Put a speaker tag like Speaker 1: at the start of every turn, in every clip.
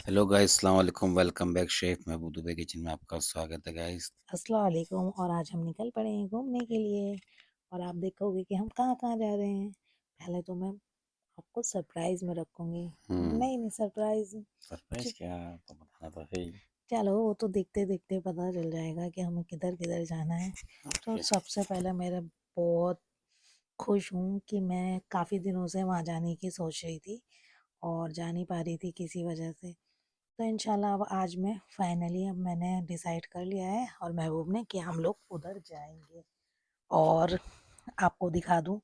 Speaker 1: Hello guys, अस्सलाम वालेकुम। Welcome back chef महबूब Dubey kitchen में आपका स्वागत है गाइस।
Speaker 2: अस्सलाम वालेकुम। और आज हम निकल पड़े हैं घूमने के लिए। और आप देखोगे कि हम कहाँ कहाँ जा रहे हैं। पहले तो मैं आपको सरप्राइज में रखूंगी।
Speaker 1: हम्म।
Speaker 2: नहीं नहीं, सरप्राइज।
Speaker 1: सरप्राइज क्या? तो बताना तो है ही।
Speaker 2: चलो, वो तो देखते देखते पता चल जाएगा कि हमें किधर किधर जाना है। तो
Speaker 1: ओके।
Speaker 2: सबसे पहले मेरे बहुत खुश हूँ कि मैं काफ़ी दिनों से वहाँ जाने की सोच रही थी और जा नहीं पा रही थी किसी वजह से। तो इंशाल्लाह अब आज मैं फाइनली अब मैंने डिसाइड कर लिया है और महबूब ने कि हम लोग उधर जाएंगे। और आपको दिखा दूँ,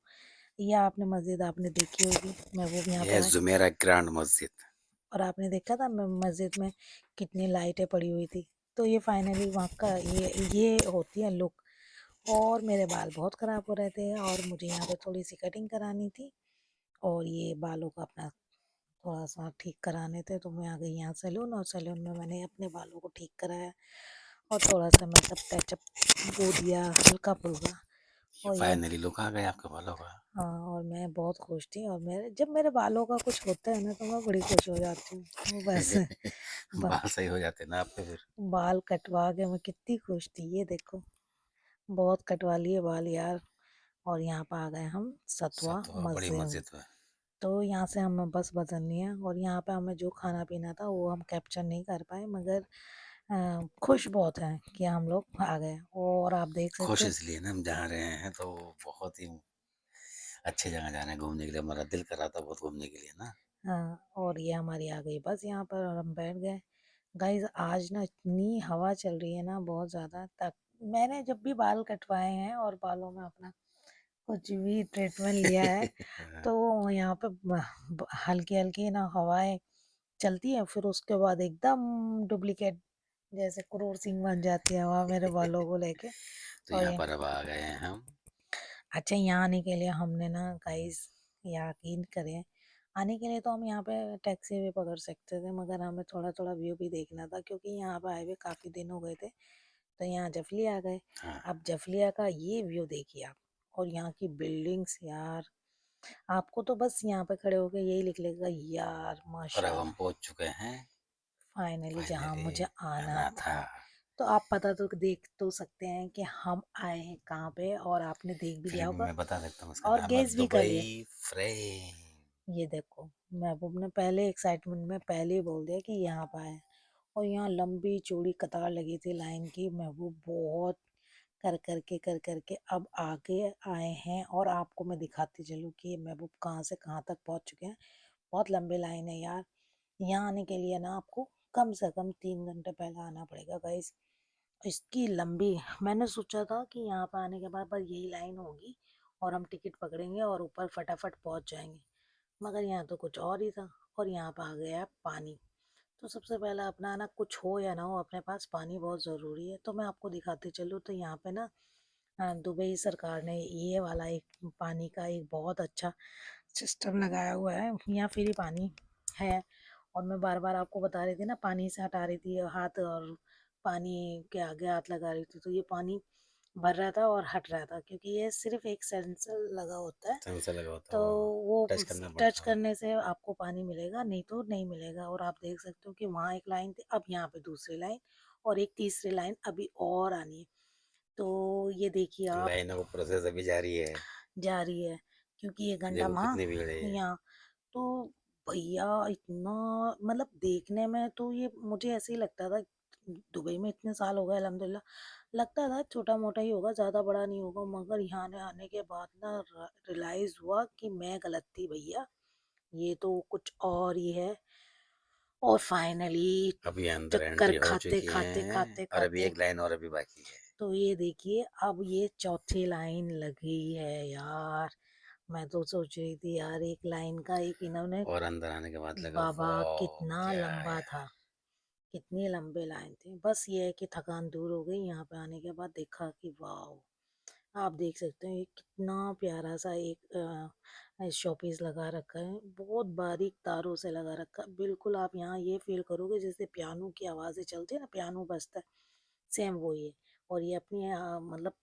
Speaker 2: ये आपने मस्जिद आपने देखी होगी, महबूब यहाँ
Speaker 1: यह
Speaker 2: पे
Speaker 1: है
Speaker 2: आए
Speaker 1: जुमेरा ग्रांड मस्जिद।
Speaker 2: और आपने देखा था मस्जिद में कितनी लाइटें पड़ी हुई थी। तो ये फाइनली वहाँ का ये होती है लुक। और मेरे बाल बहुत ख़राब हो रहे थे और मुझे यहाँ पे थोड़ी सी कटिंग करानी थी और ये बालों का अपना थोड़ा सा ठीक कराने थे। तो मैं आ गई यहाँ सैलून और सैलून में मैंने अपने बालों को ठीक कराया और थोड़ा सा मतलब टचअप वो दिया हल्का फुल्का।
Speaker 1: ये
Speaker 2: और यहाँ
Speaker 1: फाइनली लुक आ गया आपके बालों का।
Speaker 2: हाँ, और मैं बहुत खुश थी और मेरे जब मेरे बालों का कुछ होता है ना तो मैं बड़ी खुश हो जाती हूँ बस। बा,
Speaker 1: बाल सही हो जाते ना आपके फिर।
Speaker 2: बाल कटवा के मैं कितनी खुश थी, ये देखो। बहुत कटवा लिए बाल यार। और यहाँ पर आ गए हम सतवा
Speaker 1: सतवा बड़ी
Speaker 2: मस्जिद में।
Speaker 1: मस्जिद में।
Speaker 2: तो यहाँ से हमें बस बदलनी है और यहाँ पे हमें जो खाना पीना था वो हम कैप्चर नहीं कर पाए, मगर खुश बहुत हैं कि हम लोग आ गए। और आप देख सकते
Speaker 1: खुश
Speaker 2: हो।
Speaker 1: इसलिए ना हम जा रहे हैं तो बहुत ही अच्छी जगह जा रहे हैं घूमने के लिए। हमारा दिल कर रहा था बहुत घूमने के लिए ना।
Speaker 2: हाँ, और ये हमारी आ गई बस यहाँ पर और हम बैठ गए। गाइस आज ना इतनी हवा चल रही है ना बहुत ज़्यादा। तक मैंने जब भी बाल कटवाए हैं और बालों में अपना कुछ भी ट्रीटमेंट लिया है तो यहाँ पे हल्की हल्की ना हवाएं चलती है, फिर उसके बाद एकदम डुप्लीकेट जैसे क्रूर सिंह बन जाती है हवा मेरे बालों को लेके।
Speaker 1: तो
Speaker 2: और
Speaker 1: यहाँ
Speaker 2: ये
Speaker 1: पर अब आ गए हैं हम।
Speaker 2: अच्छा, यहाँ आने के लिए हमने ना गाइस यकीन करें, आने के लिए तो हम यहाँ पे टैक्सी भी पकड़ सकते थे, मगर हमें थोड़ा थोड़ा व्यू भी देखना था क्योंकि यहाँ पे आए हुए काफ़ी दिन हो गए थे। तो यहाँ जफली आ गए।
Speaker 1: हाँ।
Speaker 2: अब जफलिया का ये व्यू देखिए आप। और यहाँ की बिल्डिंग्स यार, आपको तो बस यहाँ पे खड़े होके यही लिख लेगा यार
Speaker 1: और अब हम
Speaker 2: माशाल्लाह।
Speaker 1: पहुंच चुके हैं
Speaker 2: फाइनली जहाँ
Speaker 1: फाइनली
Speaker 2: मुझे आना
Speaker 1: जाना था।
Speaker 2: था। तो आप पता तो देख तो सकते हैं कि हम आए हैं कहाँ पे, और आपने देख भी लिया
Speaker 1: फिर भी
Speaker 2: होगा
Speaker 1: मैं बता सकता हूँ, इसका
Speaker 2: और
Speaker 1: नाम है
Speaker 2: गेस भी कर लिया।
Speaker 1: Dubai frame.
Speaker 2: ये देखो, महबूब ने पहले एक्साइटमेंट में पहले ही बोल दिया कि यहाँ पर आए। और यहाँ लंबी चौड़ी कतार लगी थी लाइन की। महबूब बहुत कर करके अब आगे आए हैं और आपको मैं दिखाती चलूँ कि महबूब कहाँ से कहाँ तक पहुँच चुके हैं। बहुत लंबी लाइन है यार। यहाँ आने के लिए ना आपको कम से कम 3 घंटे पहले आना पड़ेगा गाइस। इसकी लंबी, मैंने सोचा था कि यहाँ पर आने के बाद बस यही लाइन होगी और हम टिकट पकड़ेंगे और ऊपर फटाफट पहुँच जाएंगे, मगर यहाँ तो कुछ और ही था। और यहाँ पर आ गया है पानी। तो सबसे पहला अपना ना, कुछ हो या ना हो, अपने पास पानी बहुत ज़रूरी है। तो मैं आपको दिखाते चलूँ तो यहाँ पे ना दुबई सरकार ने ये वाला एक पानी का एक बहुत अच्छा सिस्टम लगाया हुआ है। यहाँ फ्री पानी है। और मैं बार बार आपको बता रही थी ना, पानी से हटा रही थी हाथ और पानी के आगे हाथ लगा रही थी, तो ये पानी भर रहा था और हट रहा था क्योंकि ये सिर्फ एक सेंसर लगा होता है।
Speaker 1: सेंसर लगा होता
Speaker 2: तो
Speaker 1: हो।
Speaker 2: वो
Speaker 1: टच करना
Speaker 2: टच
Speaker 1: पड़ता हो।
Speaker 2: करने से आपको पानी मिलेगा, नहीं तो नहीं मिलेगा। और आप देख सकते हो कि वहाँ एक लाइन थी, अब यहाँ पे दूसरी लाइन और एक तीसरी लाइन अभी और आनी है। तो ये देखिए आप,
Speaker 1: लाइनों का प्रोसेस अभी जारी है।
Speaker 2: जा रही है क्योंकि ये घंटा
Speaker 1: देखो
Speaker 2: वहाँ
Speaker 1: कितनी भीड़ है।
Speaker 2: यहाँ। तो भैया इतना, मतलब देखने में तो ये मुझे ऐसे ही लगता था। दुबई में इतने साल हो गए अल्हम्दुलिल्लाह, लगता था छोटा मोटा ही होगा, ज़्यादा बड़ा नहीं होगा, मगर यहाँ आने के बाद ना रियलाइज़ हुआ कि मैं गलत थी भैया, ये तो कुछ और ही है। और फाइनली
Speaker 1: अभी अंदर
Speaker 2: चक्कर
Speaker 1: एंट्री हो
Speaker 2: खाते
Speaker 1: चुकी
Speaker 2: खाते
Speaker 1: है
Speaker 2: खाते
Speaker 1: और अभी
Speaker 2: खाते
Speaker 1: एक लाइन और अभी बाकी है।
Speaker 2: तो ये देखिए अब ये चौथी लाइन लगी है यार। मैं तो सोच रही थी यार, एक लाइन का एक इन्होंने,
Speaker 1: और अंदर आने के बाद लगा
Speaker 2: बाबा
Speaker 1: वाह
Speaker 2: कितना
Speaker 1: क्या
Speaker 2: लंबा
Speaker 1: है।
Speaker 2: था, कितनी लंबी लाइन थी। बस ये है कि थकान दूर हो गई यहाँ पे आने के बाद, देखा कि वाह। आप देख सकते हैं ये कितना प्यारा सा एक शोपीस लगा रखा है, बहुत बारीक तारों से लगा रखा है। बिल्कुल आप यहाँ ये फील करोगे जैसे पियानो की आवाज़ें चलती है ना, पियानो बजता है, सेम वही है। और ये अपनी मतलब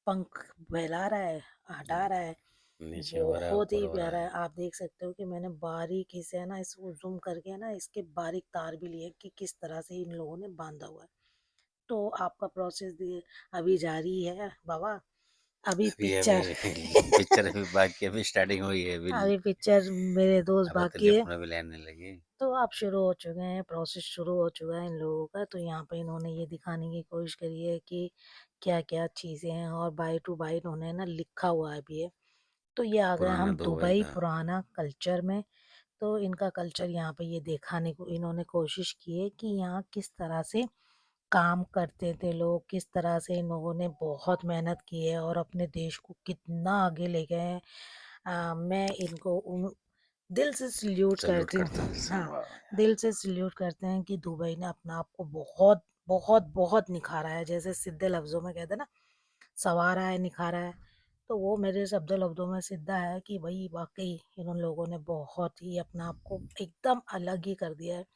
Speaker 2: पंख फैला रहा है, हटा रहा है।
Speaker 1: नीचे हो रहा है,
Speaker 2: बहुत
Speaker 1: ऊपर
Speaker 2: ही
Speaker 1: हो रहा
Speaker 2: प्यारा
Speaker 1: है।
Speaker 2: है। आप देख सकते हो कि मैंने बारीकी से है ना इसको ज़ूम करके है ना इसके बारीक तार भी लिए कि किस तरह से इन लोगों ने बाँधा हुआ है। तो आपका प्रोसेस भी अभी जारी है बाबा, अभी
Speaker 1: अभी
Speaker 2: पिक्चर
Speaker 1: अभी पिक्चर अभी बाकी, अभी स्टार्टिंग हुई है, अभी
Speaker 2: अभी पिक्चर मेरे दोस्त
Speaker 1: अब तो
Speaker 2: बाकी है।
Speaker 1: लिफ्ट में भी लाइन नहीं लगी।
Speaker 2: तो अब शुरू हो चुके हैं, प्रोसेस शुरू हो चुका है इन लोगों का। तो यहाँ पे इन्होंने ये दिखाने की कोशिश करी है कि क्या-क्या चीज़ें हैं और बाय टू बाय इन्होंने ना लिखा हुआ भी है। तो ये आ गया
Speaker 1: पुराना
Speaker 2: हम
Speaker 1: दुबई
Speaker 2: दुबई
Speaker 1: का।
Speaker 2: पुराना कल्चर में। तो इनका कल्चर यहाँ पे ये दिखाने को इन्होंने कोशिश की है कि यहाँ किस तरह से काम करते थे लोग, किस तरह से इन लोगों ने बहुत मेहनत की है और अपने देश को कितना आगे ले गए हैं। मैं इनको दिल से सैल्यूट
Speaker 1: सैल्यूट
Speaker 2: करती हूँ।
Speaker 1: करता है
Speaker 2: हाँ,
Speaker 1: वाह।
Speaker 2: दिल से सैल्यूट करते हैं कि दुबई ने अपना आप को बहुत, बहुत, बहुत निखारा है। जैसे सीधे लफ्ज़ों में कहते हैं ना, संवारा है, निखारा है। तो वो मेरे शब्दों लफ्ज़ों में सीधा है कि भई वाक़ई इन लोगों ने बहुत ही अपना आप को एकदम अलग ही कर दिया है।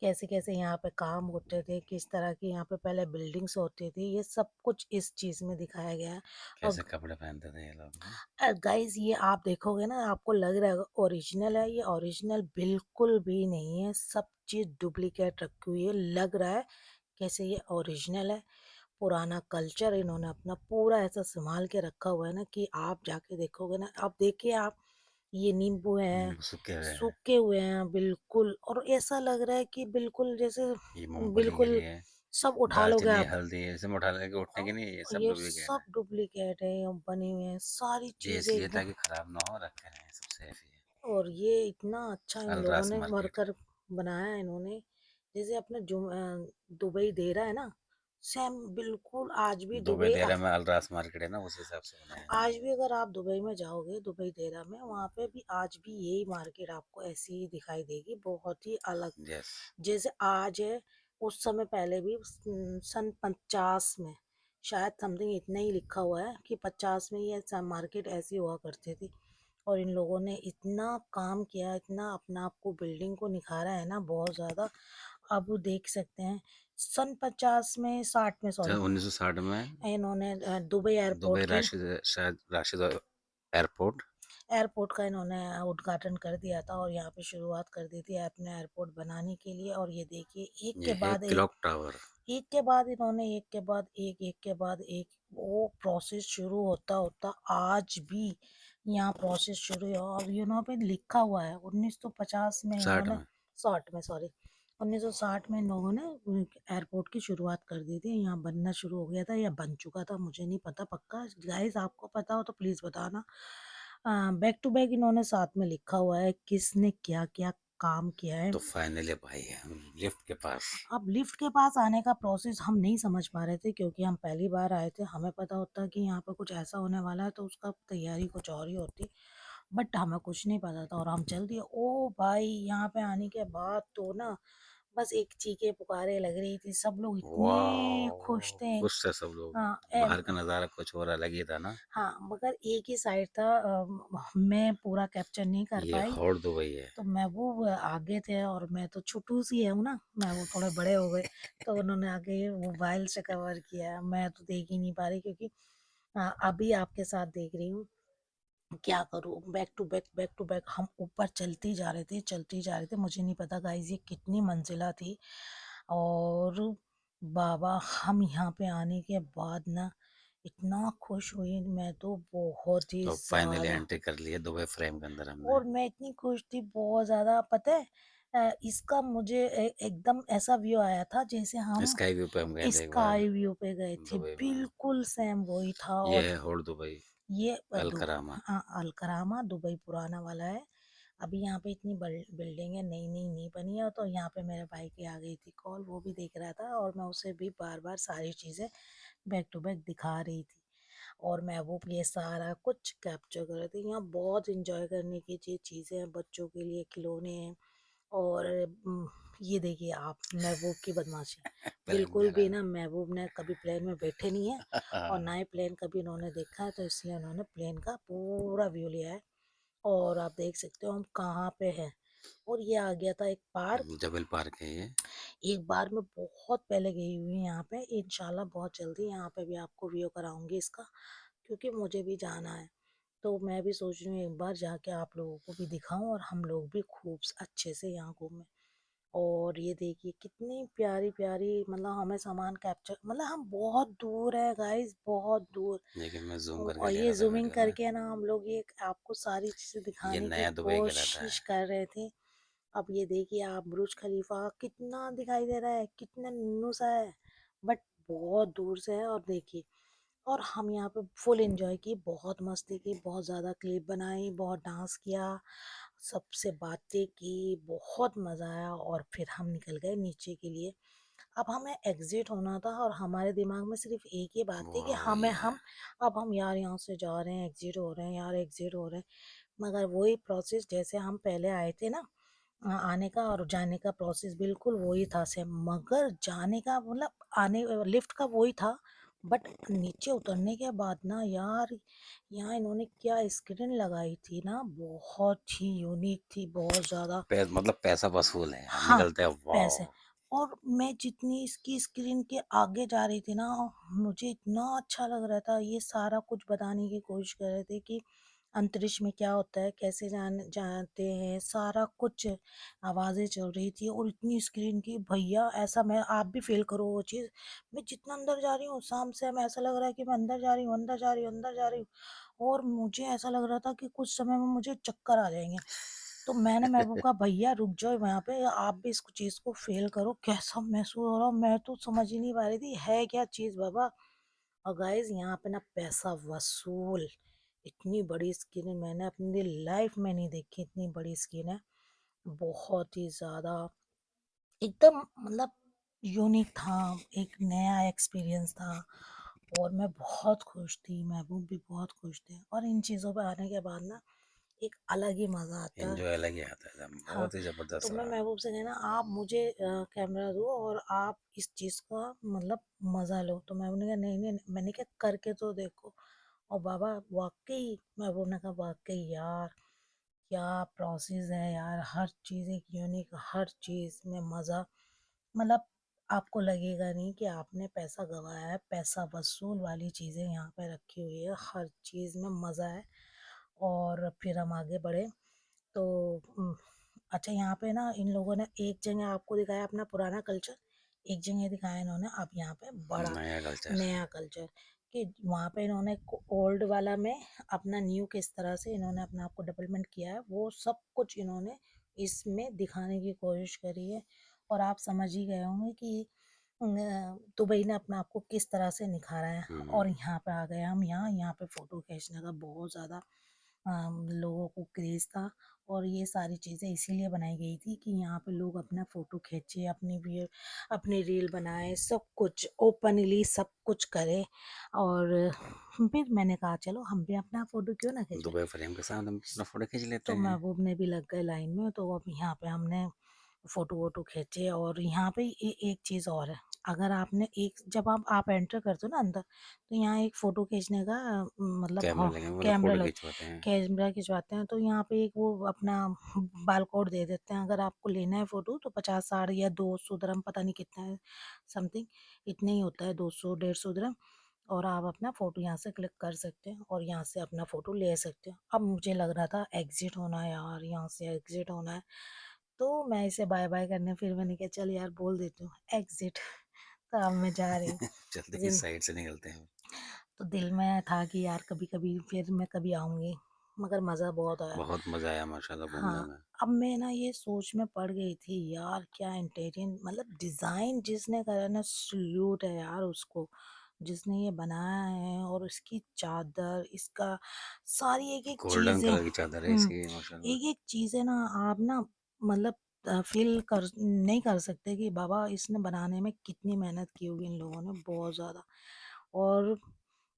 Speaker 2: कैसे-कैसे यहाँ पे काम होते थे, किस तरह की यहाँ पे पहले बिल्डिंग्स होती थी, ये सब कुछ इस चीज़ में दिखाया गया है। और
Speaker 1: कैसे कपड़े पहनते थे ये लोग ना।
Speaker 2: गाइस ये आप देखोगे ना आपको लग रहा है ओरिजिनल है, ये ओरिजिनल बिल्कुल भी नहीं है। सब चीज़ डुप्लीकेट रखी हुई है। लग रहा है कैसे ये ओरिजिनल है। पुराना कल्चर इन्होंने अपना पूरा ऐसा संभाल के रखा हुआ है ना कि आप जाके देखोगे ना, आप देखिए आप, ये नींबू हैं,
Speaker 1: सूखे हुए हैं।
Speaker 2: सूखे हुए हैं बिल्कुल, और ऐसा लग रहा है कि बिल्कुल जैसे
Speaker 1: ये मूंगफली
Speaker 2: बिल्कुल
Speaker 1: गिरी है,
Speaker 2: सब उठा लोगे
Speaker 1: दालचीनी,
Speaker 2: आप।
Speaker 1: हल्दी, इसमें उठा लेके उठने की नहीं, ये सब
Speaker 2: ये
Speaker 1: डुप्लीकेट
Speaker 2: सब
Speaker 1: है।
Speaker 2: डुप्लीकेट है, ये बने हुए हैं सारी
Speaker 1: ये
Speaker 2: चीजें
Speaker 1: इसलिए
Speaker 2: एकदम।
Speaker 1: ताकि खराब ना हो, रखे रहें, सब सेफ ही है।
Speaker 2: और ये इतना अच्छा इन लोगों
Speaker 1: अलरास
Speaker 2: ने
Speaker 1: मार्केट।
Speaker 2: वर्कर बनाया है इन्होंने। जैसे अपने दुबई दे रहा है ना, सेम बिल्कुल आज भी
Speaker 1: दुबई
Speaker 2: दुबई
Speaker 1: देरा में अलरास मार्केट है ना, उस हिसाब से बनाया है
Speaker 2: आज
Speaker 1: इन्होंने।
Speaker 2: भी अगर आप दुबई में जाओगे दुबई देरा में, वहाँ पे भी आज भी यही मार्केट आपको ऐसी ही दिखाई देगी, बहुत ही अलग।
Speaker 1: यस।
Speaker 2: जैसे आज है, उस समय पहले भी सन 50 में शायद समथिंग इतना ही लिखा हुआ है कि 50 में ये मार्केट ऐसी हुआ करती थी। और इन लोगों ने इतना काम किया, इतना अपना आप को बिल्डिंग को निखारा है ना बहुत ज़्यादा। अब वो देख सकते हैं सन 50 में 60 में
Speaker 1: सन
Speaker 2: सॉरी
Speaker 1: 1960 में
Speaker 2: इन्होंने दुबई एयरपोर्ट
Speaker 1: दुबई
Speaker 2: के
Speaker 1: राशिद, शायद राशिद एयरपोर्ट।
Speaker 2: एयरपोर्ट का इन्होंने उद्घाटन कर दिया था और यहाँ पे शुरुआत कर दी थी अपने एयरपोर्ट बनाने के लिए। और ये देखिए एक
Speaker 1: ये
Speaker 2: के
Speaker 1: है
Speaker 2: बाद
Speaker 1: क्लॉक टावर।
Speaker 2: एक के बाद इन्होंने एक के बाद एक के बाद एक वो प्रोसेस शुरू होता होता आज भी यहाँ प्रोसेस शुरू है। और यहाँ पे लिखा हुआ है 1950 में
Speaker 1: 60
Speaker 2: इन्होंने
Speaker 1: में।
Speaker 2: 60 में सॉरी 1960 में इन लोगों ने एयरपोर्ट की शुरुआत कर दी थी। यहाँ बनना शुरू हो गया था या बन चुका था, मुझे नहीं पता पक्का। गाइस आपको पता हो तो प्लीज़ बताना। बैक टू बैक इन्होंने साथ में लिखा हुआ है किसने क्या क्या काम किया है।
Speaker 1: तो फाइनली अब आई है हम लिफ्ट के पास।
Speaker 2: अब लिफ्ट के पास आने का प्रोसेस हम नहीं समझ पा रहे थे क्योंकि हम पहली बार आए थे। हमें पता होता कि यहाँ पे कुछ ऐसा होने वाला है तो उसका तैयारी कुछ और ही होती। बट हमें कुछ नहीं पता था और हम चल दिए। ओ भाई यहाँ पे आने के बाद तो ना बस एक चीखे पुकारे लग रही थी। सब लोग इतने खुश
Speaker 1: वाह,
Speaker 2: थे।
Speaker 1: खुश थे सब लोग।
Speaker 2: हाँ
Speaker 1: बाहर का नज़ारा कुछ और अलग ही था ना।
Speaker 2: हाँ, मगर एक ही साइड था। मैं पूरा कैप्चर नहीं कर
Speaker 1: ये
Speaker 2: पाई।
Speaker 1: हॉट दुबई है।
Speaker 2: तो महबूब आगे थे और मैं तो छोटू सी हूँ ना, मैं वो थोड़े बड़े हो गए। तो उन्होंने आगे मोबाइल से कवर किया, मैं तो देख ही नहीं पा रही क्योंकि अभी आपके साथ देख रही हूँ। क्या करूँ, बैक टू बैक हम ऊपर चलते ही जा रहे थे, चलते ही जा रहे थे। मुझे नहीं पता गाइस ये कितनी मंजिला थी। और बाबा हम यहाँ पे आने के बाद ना इतना खुश हुई मैं तो बहुत ही
Speaker 1: तो फाइनली
Speaker 2: ज़्यादा।
Speaker 1: एंट्री कर लिए दुबई फ्रेम के अंदर हमने।
Speaker 2: और मैं इतनी खुश थी बहुत ज़्यादा, पता है। इसका मुझे एकदम ऐसा व्यू आया था जैसे हम
Speaker 1: स्काई व्यू पे हम गए थे एक बार
Speaker 2: स्काई व्यू पे गए थे,
Speaker 1: दुबई में।
Speaker 2: बिल्कुल सेम वही था।
Speaker 1: ये
Speaker 2: और
Speaker 1: है हॉट दुबई।
Speaker 2: ये
Speaker 1: अल करामा।
Speaker 2: हाँ अलकरामा दुबई पुराना वाला है। अभी यहाँ पे इतनी बिल्डिंग है नई नई नहीं बनी है। तो यहाँ पे मेरे भाई की आ गई थी कॉल, वो भी देख रहा था और मैं उसे भी बार बार सारी चीज़ें बैक टू बैक दिखा रही थी। और मैं वो ये सारा कुछ कैप्चर कर रही थी। यहाँ बहुत इंजॉय करने की चीज़ें हैं, बच्चों के लिए खिलौने हैं। और ये देखिए आप महबूब की बदमाशी।
Speaker 1: प्लेन
Speaker 2: बिल्कुल
Speaker 1: करा।
Speaker 2: भी ना महबूब ने कभी प्लेन में बैठे नहीं है और ना ही प्लेन कभी इन्होंने देखा है। तो इसलिए उन्होंने प्लेन का पूरा व्यू लिया है। और आप देख सकते हो हम कहाँ पे हैं। और ये आ गया था एक पार्क।
Speaker 1: जबल पार्क है ये।
Speaker 2: एक बार मैं बहुत पहले गई हुई हूँ यहाँ पे, इंशाल्लाह बहुत जल्दी यहाँ पे भी आपको व्यू कराऊंगी इसका, क्योंकि मुझे भी जाना है। तो मैं भी सोच रही हूँ एक बार जाके आप लोगों को भी दिखाऊं और हम लोग भी खूब अच्छे से यहाँ घूमें। और ये देखिए कितनी प्यारी प्यारी, मतलब हमें सामान कैप्चर, मतलब हम बहुत दूर है गाइस, बहुत दूर।
Speaker 1: देखिए मैं ज़ूम करके
Speaker 2: और
Speaker 1: ले
Speaker 2: ये
Speaker 1: रहा था
Speaker 2: जूमिंग
Speaker 1: वीडियो में।
Speaker 2: करके ना हम लोग ये आपको सारी चीजें
Speaker 1: ये
Speaker 2: दिखाने की
Speaker 1: नया दुबई कहलाता
Speaker 2: कोशिश
Speaker 1: है।
Speaker 2: कर रहे थे। अब ये देखिए आप, बुर्ज खलीफा कितना दिखाई दे रहा है, कितना नन्नू सा है, बट बहुत दूर से है। और देखिए, और हम यहाँ पे फुल एंजॉय की, बहुत मस्ती की, बहुत ज़्यादा क्लिप बनाई, बहुत डांस किया, सबसे बातें की, बहुत मज़ा आया। और फिर हम निकल गए नीचे के लिए। अब हमें एग्जिट होना था और हमारे दिमाग में सिर्फ एक ही बात थी कि
Speaker 1: वाह
Speaker 2: हमें
Speaker 1: भैया।
Speaker 2: हम अब हम यार यहाँ से जा रहे हैं, एग्जिट हो रहे हैं यार, एग्जिट हो रहे हैं। मगर वही प्रोसेस जैसे हम पहले आए थे ना, आने का और जाने का प्रोसेस बिल्कुल वही था सेम। मगर जाने का मतलब आने लिफ्ट का वही था, बट नीचे उतरने के बाद ना यार, यहाँ इन्होंने क्या स्क्रीन लगाई थी ना, बहुत ही यूनिक थी, बहुत ज़्यादा।
Speaker 1: मतलब पैसा वसूल है, हम
Speaker 2: हाँ,
Speaker 1: निकलते हैं
Speaker 2: पैसे।
Speaker 1: वाह।
Speaker 2: और मैं जितनी इसकी स्क्रीन के आगे जा रही थी ना, मुझे इतना अच्छा लग रहा था। ये सारा कुछ बताने की कोशिश कर रहे थे कि अंतरिक्ष में क्या होता है, कैसे जाते हैं, सारा कुछ आवाज़ें चल रही थी। और इतनी स्क्रीन की भैया, ऐसा मैं आप भी फील करो वो चीज़। मैं जितना अंदर जा रही हूँ, शाम से हमें ऐसा लग रहा है कि मैं अंदर जा रही हूँ, अंदर जा रही हूँ, अंदर जा रही हूँ। और मुझे ऐसा लग रहा था कि कुछ समय में मुझे चक्कर आ जाएंगे। तो मैंने महबूब कहा भैया रुक जाओ यहाँ पे, आप भी इस चीज़ को फ़ील करो कैसा महसूस हो रहा। मैं तो समझ ही नहीं पा रही थी है क्या चीज़ बाबा। और गाइस यहाँ पे ना पैसा वसूल, इतनी बड़ी स्क्रीन मैंने अपनी लाइफ में नहीं देखी, इतनी बड़ी स्क्रीन है, बहुत ही ज़्यादा, एकदम मतलब यूनिक था, एक नया एक्सपीरियंस था। और मैं बहुत खुश थी, महबूब भी बहुत खुश थे। और इन चीज़ों पे आने के बाद ना एक अलग ही मज़ा आता है।
Speaker 1: एंजॉय अलग ही आता है,
Speaker 2: हाँ,
Speaker 1: बहुत ही
Speaker 2: तो
Speaker 1: ज़बरदस्त
Speaker 2: मैं
Speaker 1: रहा।
Speaker 2: महबूब से कहना आप मुझे कैमरा दो और आप इस चीज़ का मतलब मज़ा लो। तो महबूब ने कहा नहीं नहीं, मैंने कहा करके तो देखो। और बाबा वाकई, महबूब ने कहा वाकई यार क्या प्रोसेस है यार, हर चीज़ एक यूनिक, हर चीज़ में मज़ा, मतलब आपको लगेगा नहीं कि आपने पैसा गवाया है। पैसा वसूल वाली चीज़ें यहाँ पे रखी हुई है, हर चीज़ में मज़ा है। और फिर हम आगे बढ़े तो अच्छा, यहाँ पे ना इन लोगों ने एक जगह आपको दिखाया अपना पुराना कल्चर, एक जगह दिखाया इन्होंने अब यहाँ पे बड़ा
Speaker 1: नया कल्चर।
Speaker 2: नया कल्चर। कि वहाँ पे इन्होंने ओल्ड वाला में अपना न्यू किस तरह से इन्होंने अपना आपको डेवलपमेंट किया है, वो सब कुछ इन्होंने इसमें दिखाने की कोशिश करी है। और आप समझ ही गए होंगे कि दुबई ने अपना आपको किस तरह से निखारा है।
Speaker 1: हम्म।
Speaker 2: और यहाँ पे आ गए हम, यहाँ पे फ़ोटो खींचने का बहुत ज़्यादा लोगों को क्रेज़ था। और ये सारी चीज़ें इसीलिए बनाई गई थी कि यहाँ पे लोग अपना फ़ोटो खींचे, अपनी वीडियो, अपनी रील बनाए, सब कुछ ओपनली सब कुछ करें। और फिर मैंने कहा चलो हम भी अपना फ़ोटो क्यों ना खिंचवाएं।
Speaker 1: दुबई फ्रेम के साथ हम अपना फोटो खींच लेते
Speaker 2: तो
Speaker 1: हैं।
Speaker 2: महबूब ने भी लग गए लाइन में, तो अब यहाँ पे हमने फ़ोटो वोटो खींचे। और यहाँ पे एक चीज़ और है, अगर आपने एक जब आप एंटर करते हो ना अंदर, तो यहाँ एक फ़ोटो खींचने का मतलब
Speaker 1: कैमरा लेंगे, वो लोग
Speaker 2: कैमरा
Speaker 1: फोटो
Speaker 2: लग,
Speaker 1: खिंचवाते हैं।
Speaker 2: कैमरा खिंचवाते हैं। तो यहाँ पे एक वो अपना बार कोड दे देते हैं, अगर आपको लेना है फ़ोटो तो 50 60 या 200 dirham, पता नहीं कितना है, समथिंग इतना ही होता है, 200 150 dirham। और आप अपना फ़ोटो यहाँ से क्लिक कर सकते हैं और यहाँ से अपना फ़ोटो ले सकते हैं। अब मुझे लग रहा था एग्ज़िट होना है यार, यहाँ से एग्ज़िट होना है। तो मैं इसे बाय-बाय करने, फिर मैंने कहा चल यार बोल देती हूँ एग्ज़िट। तो अब मैं जा रही हूँ।
Speaker 1: चलते
Speaker 2: जिन
Speaker 1: इस साइड से निकलते हैं।
Speaker 2: तो दिल में था कि यार कभी-कभी फिर मैं कभी आऊँगी, मगर मज़ा बहुत आया।
Speaker 1: बहुत मजा आया माशाल्लाह घूमने
Speaker 2: हाँ,
Speaker 1: में।
Speaker 2: अब मैं ना ये सोच में पड़ गई थी यार, क्या इंटीरियर, मतलब डिज़ाइन जिसने करा ना, सैल्यूट है यार उसको, जिसने ये बनाया है। और उसकी चादर, इसका सारी एक-एक
Speaker 1: गोल्डन
Speaker 2: चीज़ें,
Speaker 1: कलर की चादर है इसकी माशाल्लाह।
Speaker 2: एक-एक चीज़ें ना आप ना मतलब फ़ील कर नहीं कर सकते कि बाबा इसने बनाने में कितनी मेहनत की होगी इन लोगों ने, बहुत ज़्यादा। और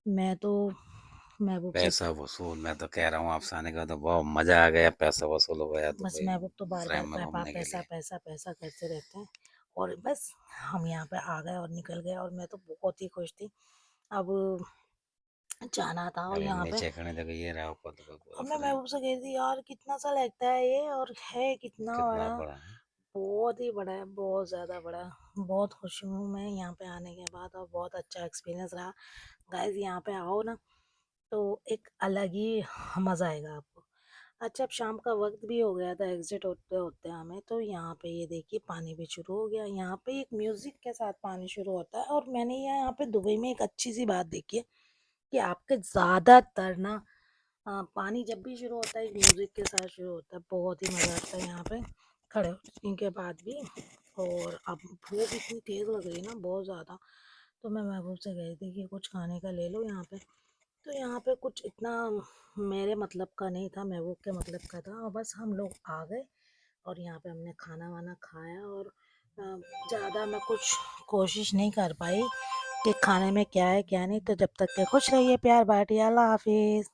Speaker 2: मैं तो महबूब से,
Speaker 1: पैसा वसूल, मैं तो कह रहा हूँ आपसे आने का तो बहुत मजा आ गया, पैसा वसूल हो गया
Speaker 2: बस
Speaker 1: दुबई
Speaker 2: महबूब तो बार-बार
Speaker 1: फ्रेम में
Speaker 2: पैपा
Speaker 1: घूमने के
Speaker 2: पैसा,
Speaker 1: लिए।
Speaker 2: पैसा, पैसा करते रहते हैं। और बस हम यहाँ पे आ गए और निकल गए और मैं तो बहुत ही खुश थी। अब जाना था और
Speaker 1: अरे
Speaker 2: यहाँ पे,
Speaker 1: नीचे खड़े देखो, ये रहा ऊपर देखो पूरा
Speaker 2: अब मैं
Speaker 1: फ्रेम।
Speaker 2: महबूब से कह रही थी यार कितना सा लगता है ये, और है कितना
Speaker 1: कितना
Speaker 2: बड़ा।
Speaker 1: बड़ा है।
Speaker 2: बहुत ही बड़ा है, बहुत ज़्यादा बड़ा। बहुत खुश हूँ मैं यहाँ पे आने के बाद और बहुत अच्छा एक्सपीरियंस रहा। गाइस यहाँ पे आओ ना, तो एक अलग ही मज़ा आएगा आपको। अच्छा, अब शाम का वक़्त भी हो गया था एग्ज़िट होते-होते हमें, तो यहाँ पे ये देखिए पानी भी शुरू हो गया। यहाँ पे एक म्यूज़िक के साथ पानी शुरू होता है, और मैंने यहाँ पे दुबई में एक अच्छी-सी बात देखी है कि आपके ज़्यादातर ना पानी जब भी शुरू होता है एक म्यूज़िक के साथ शुरू होता है। बहुत ही मज़ा आता है यहाँ पे खड़े होने के बाद भी। और अब भूख इतनी तेज़ लग रही है ना, बहुत ज़्यादा, तो मैं महबूब से कही थी कि कुछ खाने का ले लो यहाँ पे। तो यहाँ पे कुछ इतना मेरे मतलब का नहीं था, महबूब के मतलब का था, और बस हम लोग आ गए और यहाँ पे हमने खाना वाना खाया। और ज़्यादा मैं कुछ कोशिश नहीं कर पाई कि खाने में क्या है क्या नहीं। तो जब तक के खुश रहिए, प्यार बांटिए, अल्लाह हाफिज़।